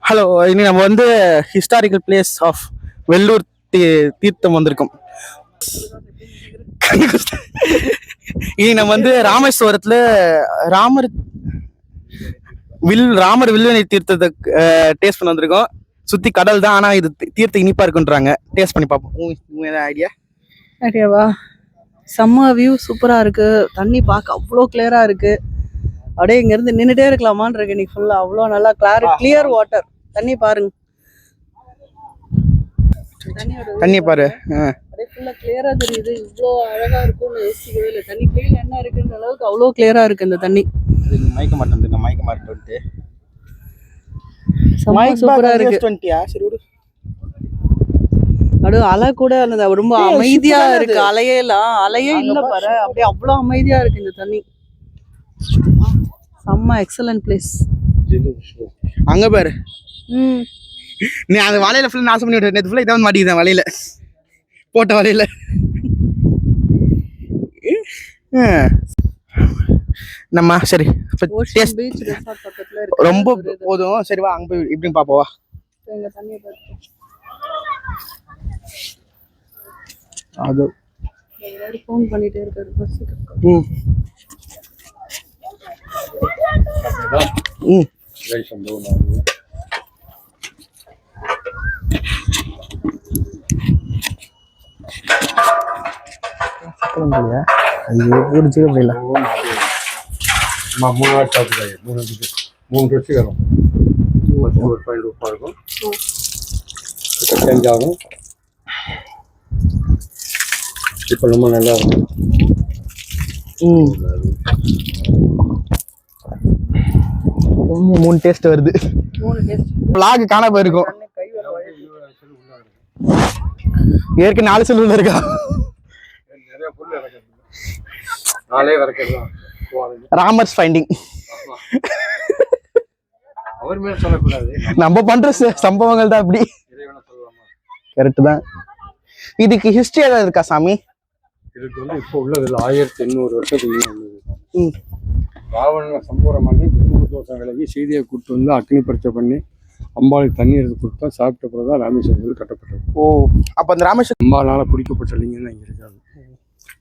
Hello, இனி நம்ம வந்து ஹிஸ்டாரிக்கல் பிளேஸ் ஆஃப் வெள்ளூர் தீர்த்தம் வந்திருக்கோம். இனி நம்ம வந்து ராமேஸ்வரத்துல ராமர் வில்லுவனை தீர்த்தத்தை டேஸ்ட் பண்ண வந்திருக்கோம். சுத்தி கடல் தான், ஆனா இது தீர்த்த இனிப்பா இருக்குன்றாங்க. டேஸ்ட் பண்ணி பார்ப்போம். ஐடியாவா? செம்ம வியூ சூப்பரா இருக்கு. தண்ணி பார்க்க அவ்வளோ கிளியரா இருக்கு. அப்படியே இங்க இருந்து நின்றுட்டே இருக்கலாமான் இருக்கு. இன்னைக்கு ஃபுல்லா அவ்வளோ நல்லா கிளியர் வாட்டர். தண்ணி பாருங்க, தண்ணி பாரு, அப்படியே ஃபுல்லா கிளியரா தெரியுது. இவ்வளோ அழகா இருக்கும்னு யோசிக்கவே இல்லை. தண்ணி கீழே என்ன இருக்குன்ற அளவுக்கு அவ்வளோ கிளியரா இருக்கு இந்த தண்ணி. மயக்க மாட்டேன் சூப்பரா இருக்கு. அப்படியே அலை கூட ரொம்ப அமைதியா இருக்கு. அலையே இல்ல பாரு, அப்படியே அவ்வளோ அமைதியா இருக்கு இந்த தண்ணி. செம்ம எக்ஸலன்ட் பிளேஸ். அங்க பாரு, நீ அந்த வலையில ஃபுல்லா நாசம் பண்ணி விட்டு நேத்து ஃபுல்லா இதான் மாட்டிக்கிட்டேன் வலையில, போட்ட வலையில. நம்ம சரி ரொம்ப போதும். சரி வா, அங்க போய் இப்படின்னு பாப்போவா. அது ஃபோன் பண்ணிட்டே இருக்காரு பஸ்ஸுக்கு. மூணு ட்ரெஸ்ஸு வரும். ஒரு பாயிண்ட் உப்பாக இருக்கும், சேஞ்ச் ஆகும். இப்போ ரொம்ப நல்லா இருக்கும். மூணு டேஸ்ட் வருது. வ்ளாக் காண போயிருக்கும். ஏற்கனவே 4 செல்லுல இருக்கா. நிறைய புல் இறக்குது, 4 இறக்குது. ராமர்ஸ் ஃபைண்டிங். அவர் மேல சொல்லக்கூடாது, நம்ம பண்ற சம்பவங்கள் தான் அப்படி. கரெக்ட் தான். இதுக்கு ஹிஸ்டரி ஏதாவது இருக்கா சாமி? இதுக்கு வந்து இப்போ உள்ளது 1800 வருஷத்துக்கு ராவணனை சம்பூரம் பண்ணி தோஷம் விலகி சீதையை கூப்பிட்டு வந்து அக்னி பரிச்சை பண்ணி அம்பாளுக்கு தண்ணி எடுத்து கொடுத்தா சாப்பிட்ட பிறகுதான் ராமேஸ்வரம் கட்டப்பட்டது. ஓ, அப்போ அந்த ராமேஸ்வரம் அம்பாளால பிடிக்கப்பட்ட லிங்கம் தான் இங்கே இருக்காது.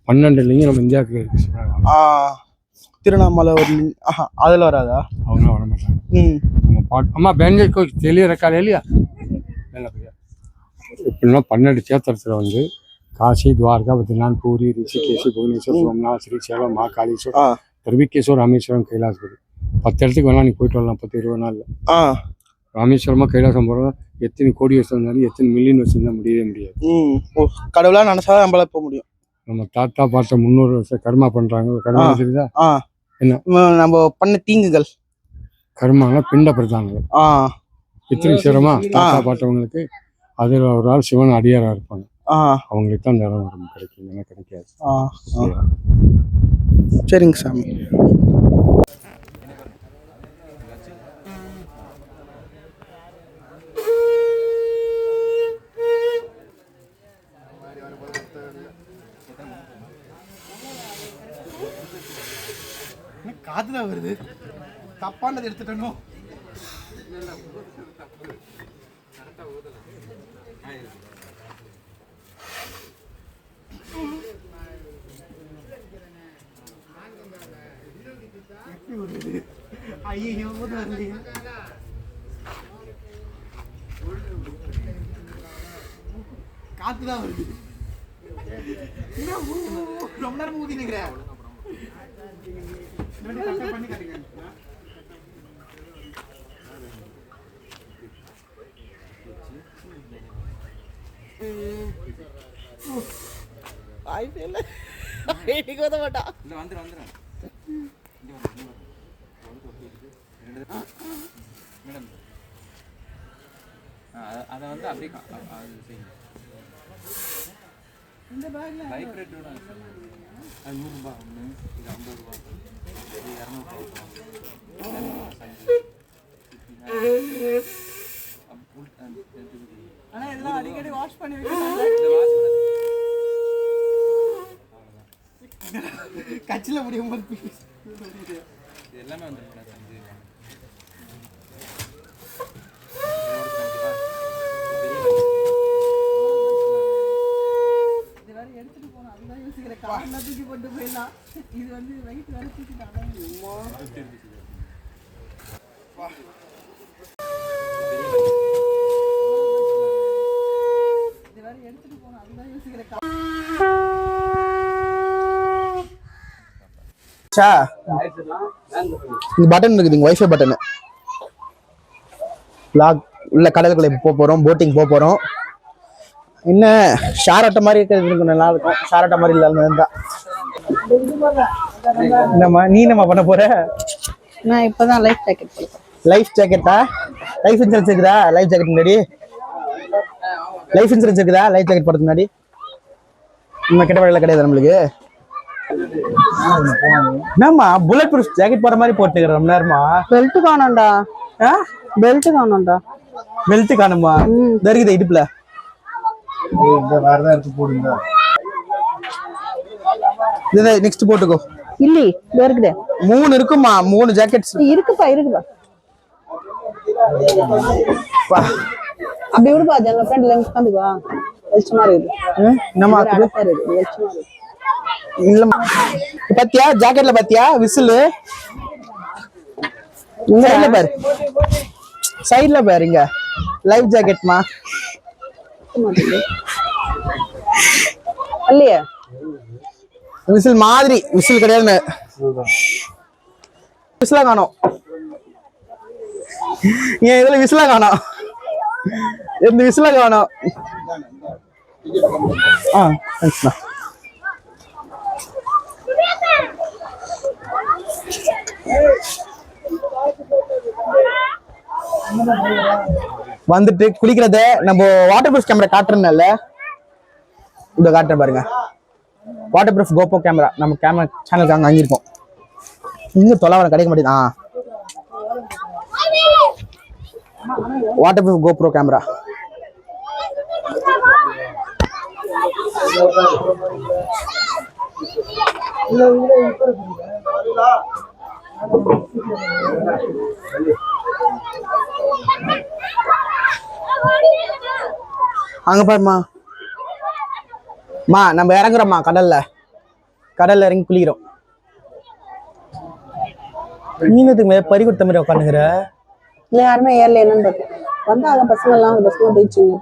12 லிங்கம் நம்ம இந்தியாவுக்கு இருக்கு. திருவண்ணாமலை ஒரு அதில் வராதா? அவங்க வர மாட்டாங்க. நம்ம பாட்டு அம்மா பேஞ்சல் கோயில் தெளிய இருக்காது இல்லையா? இப்படின்னா 12 சேத்திரத்தில் வந்து காசி, துவாரகா, பத்ரிநாத், பூரி, ரிஷிகேஷ், புவனேஸ்வர், சோம்நாத், ஸ்ரீசைலம், மகாகாளீஸ்வர், திருவிக்கேஸ்வர், ராமேஸ்வரம், கைலாசபதி. 10 இடத்துக்கு வேணாம் நீ போயிட்டு வரலாம் 10-20 நாளில். ராமேஸ்வரமா கைலாசம் போகிறோம். எத்தனை கோடி வருஷம் இருந்தாலும் எத்தனை மில்லியன் வருஷம் இருந்தால் முடியவே முடியாது. கடவுளா நினைச்சாதான் நம்மளால போக முடியும். நம்ம தாத்தா பாட்ட 300 வருஷம் கர்மா பண்றாங்க. கர்மா தெரியுதா? என்ன நம்ம பண்ண தீங்குகள் கர்மானா பிண்ட பிரதானங்கள். எத்தனை சிரமா தாத்தா பாட்டவங்களுக்கு அதில் ஒரு ஆள் சிவன் அடியாரா இருப்பாங்க. அவங்களுக்கு தான் அந்த இடம் கிடைக்கும், எனக்கு கிடைக்காது. சரிங்க சாமி. காத்துதான் வருது, தப்பானது எடுத்துட்டோம். ஐயோ காத்துதான் வருது. ரொம்ப நேரம் ஊதி நிக்கிறேன். அதை வந்து அப்படியே இந்த பேக்ல வைப்ரேட்டோட அது 100 ரூபாய் ஒன்று, இது 50 ரூபாய், இது 200 ரூபாய். ஆனால் இதெல்லாம் அடிக்கடி வாஷ் பண்ணி கட்சியில் முடியும் போது இது எல்லாமே வந்துருக்கேன். நல்லா தூக்கி போட்டு போயிடலாம். இது வந்து வெயிட் வேற தூக்கிட்டாங்க. இது வேற எடுத்துட்டு போகணும், அதுதான் யோசிக்கிறேன். இந்த பட்டன் இருக்குது, வைஃபை பட்டன். லாக் உள்ள கடலுக்குள்ள போக போறோம், போட்டிங் போக போறோம். என்ன ஷேர் ஆட்ட மாதிரி இருக்கிறது நல்லா இருக்கும். ஷேர் ஆட்ட மாதிரி இல்லாம இருந்தா என்னம்மா நீ என்னம்மா பண்ண போற? நான் இப்பதான் லைஃப் ஜாக்கெட் போடுறேன். லைஃப் ஜாக்கெட்டா? லைஃப் இன்சூரன்ஸ் இருக்குதா? லைஃப் ஜாக்கெட் முன்னாடி லைஃப் இன்சூரன்ஸ் இருக்குதா? லைஃப் ஜாக்கெட் போடுறதுக்கு முன்னாடி நம்ம கிட்ட வழியில கிடையாது நம்மளுக்கு. என்னம்மா புல்லட் ப்ரூஃப் ஜாக்கெட் போற மாதிரி போட்டுக்கிற ரொம்ப நேரமா? பெல்ட் காணோம்டா. பெல்ட் காணோம்டா. பெல்ட் காணுமா? தருகுது இடுப்புல. நெக்ஸ்ட் போட்டுக்கோ. இல்லி இருக்குதே 3 இருக்குமா? 3 ஜாக்கெட்ஸ் இருக்குப்பா. அப்படி விடுப்பா, ஜன்னல் ஃப்ரெண்ட்ல உட்காந்துக்குவா. வெளிச்சமா இருக்குது. என்னம்மா அடப்பா இருக்குது, வெளிச்சமா இருக்கு. இல்லம்மா பாத்தியா ஜாக்கெட்ல பாத்தியா விசில் சைடுல பாரு, சைடுல பாரு, இங்க லைஃப் ஜாக்கெட்மா. இல்லையா விசில் மாதிரி, விசில் கிடையாது. விசிலா காணோம். ஏன் இதுல விசிலா காணோம்? எந்த விசிலா காணோம்? தேங்க்ஸ்ண்ணா. வந்துட்டு குளிக்கிறத நம்ம வாட்டர் ப்ரூஃப் கேமரா காட்டுறதுனால இந்த காட்டுறேன் பாருங்க. வாட்டர் ப்ரூஃப் கோப்ரோ கேமரா நம்ம கேமரா சேனலுக்கு அங்கே வாங்கியிருக்கோம். இங்க தொலைவரம் கிடைக்க மாட்டேங்குது. Water proof GoPro camera. அங்க பாருமா, நம்ம இறங்குறோம்மா கடல்ல இறங்கி குளிக்கிறோம். நீங்கத்துக்கு மேல பறி கொடுத்த மாதிரி உட்காந்துங்கிற. இல்லை யாருமே ஏறல. என்னன்னு பார்த்தேன் வந்தா அதான் பசங்க எல்லாம் பஸ்ல போயிடுச்சுங்க.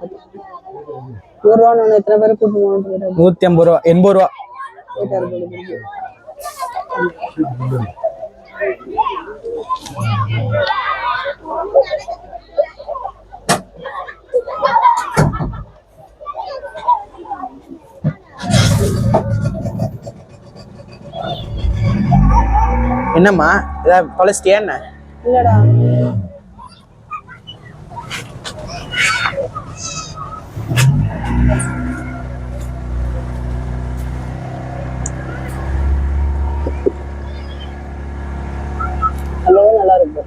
₹1 எத்தனை பேர் கூட்டு போகணும்? 150 ரூபா, 80 ரூபா. என்னம்மா ஏதாவது தொலைச்சிட்டியா என்ன? இல்லடா. நல்லா இருக்கு.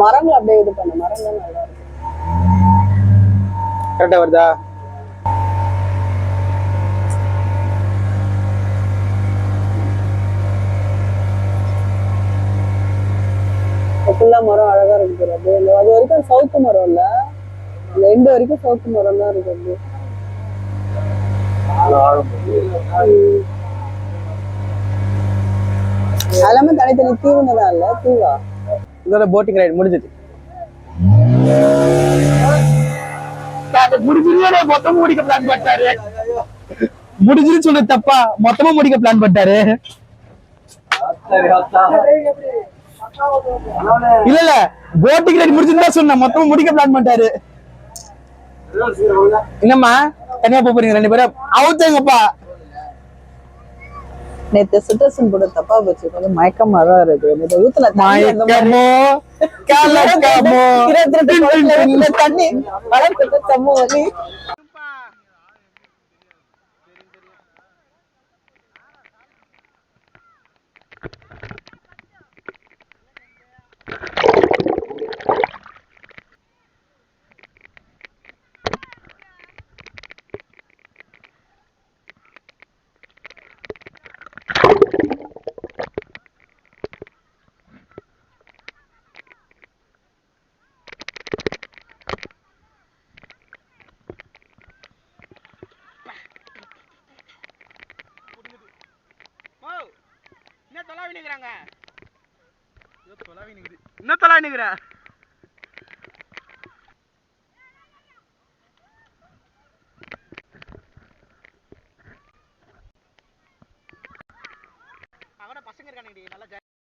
மரங்கள் அப்படியே இது பண்ண மரங்கள் நல்லா இருக்கு. கரெக்டா வருதா? ஃபுல்லா மரம் அழகா இருக்கு. அது வரைக்கும் சவுத்து மரம் இல்ல, அந்த எண்டு வரைக்கும் சவுத்து மரம் தான் இருக்கு. எல்லாமே தனித்தனி தீவுனதான் இல்ல, தீவா. இதோட போட்டிங் ரைடு முடிஞ்சது. மொத்தமா முடிக்க பிளான் பண்ணிட்டாரு. முடிஞ்சுன்னு சொல்ல தப்பா, மொத்தமா முடிக்க பிளான் பண்ணிட்டாரு. இல்ல போட்டிங் ரைடு முடிஞ்சுன்னு சொன்ன, மொத்தமா முடிக்க பிளான் பண்ணிட்டாரு. என்னம்மா தனியா போறீங்க 2 பேரும்? அவுத்தங்கப்பா. நேத்து சுட்டசன் போட தப்பா போச்சு, கொஞ்சம் மயக்கமா தான் இருக்கு. நேத்து ஊத்துல மயக்கமோ கலக்கமோ தண்ணி வளர்த்து சம்மு வலி. நிக்கிறாங்க என்ன தொலாவி நிக்கிற